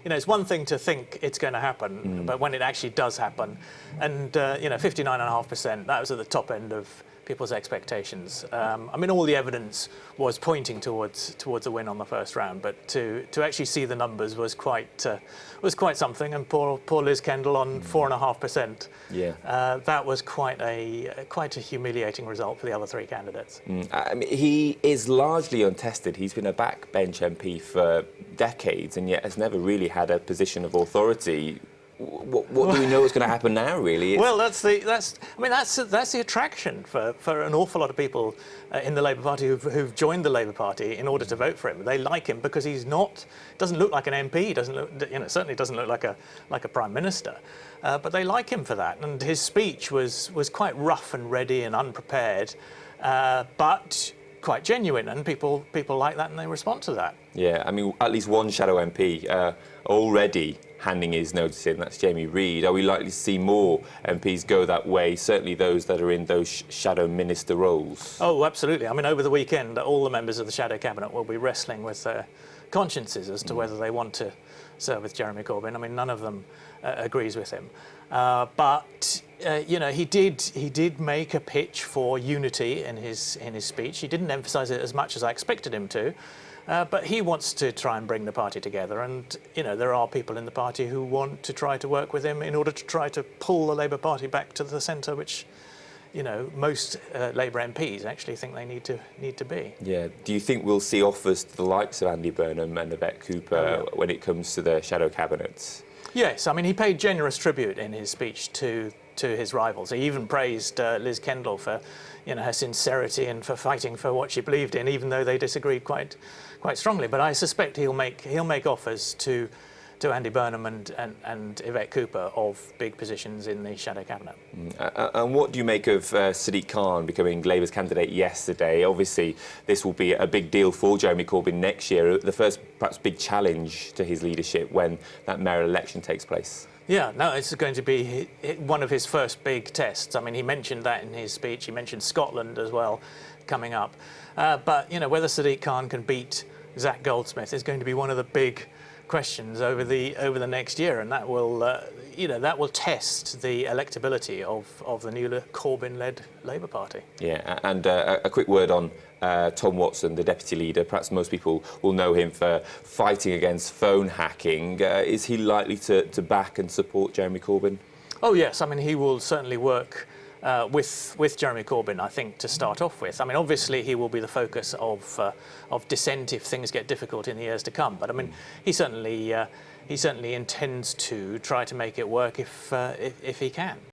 it's one thing to think it's going to happen, but when it actually does happen, and 59.5%, that was at the top end of people's expectations. I mean, all the evidence was pointing towards a win on the first round, but to actually see the numbers was quite something. And poor Liz Kendall on 4.5%. Yeah, that was quite a humiliating result for the other three candidates. I mean, he is largely untested. He's been a backbench MP for decades, and yet has never really had a position of authority. What do we know is going to happen now, really? Well, that's the attraction for an awful lot of people in the Labour Party who've joined the Labour Party in order to vote for him. They like him because doesn't look like an MP, certainly doesn't look like a Prime Minister, but they like him for that. And his speech was quite rough and ready and unprepared, but quite genuine, and people like that and they respond to that. Yeah, I mean, at least one shadow MP already handing his notice in, that's Jamie Reid. Are we likely to see more MPs go that way, certainly those that are in those shadow minister roles? Oh, absolutely. I mean, over the weekend, all the members of the shadow cabinet will be wrestling with their consciences as to whether they want to serve with Jeremy Corbyn. I mean, none of them agrees with him. But he did make a pitch for unity in his speech. He didn't emphasise it as much as I expected him to. But he wants to try and bring the party together, and there are people in the party who want to try to work with him in order to try to pull the Labour Party back to the centre, which most Labour MPs actually think they need to be. Yeah. Do you think we'll see offers to the likes of Andy Burnham and Yvette Cooper when it comes to the shadow cabinets? Yes. I mean, he paid generous tribute in his speech to his rivals. He even praised Liz Kendall for her sincerity and for fighting for what she believed in, even though they disagreed quite strongly. But I suspect he'll make offers to Andy Burnham and Yvette Cooper of big positions in the shadow cabinet. And what do you make of Sadiq Khan becoming Labour's candidate yesterday? Obviously, this will be a big deal for Jeremy Corbyn next year, the first perhaps big challenge to his leadership when that mayoral election takes place. Yeah, no, it's going to be one of his first big tests. I mean, he mentioned that in his speech. He mentioned Scotland as well coming up. But, whether Sadiq Khan can beat Zach Goldsmith is going to be one of the big questions over the next year, and that will test the electability of the new Corbyn-led Labour Party. Yeah, and a quick word on Tom Watson, the deputy leader. Perhaps most people will know him for fighting against phone hacking. Is he likely to back and support Jeremy Corbyn? Oh yes, I mean he will certainly work with Jeremy Corbyn, I think, to start off with. I mean, obviously he will be the focus of dissent if things get difficult in the years to come. But I mean, he certainly intends to try to make it work if he can.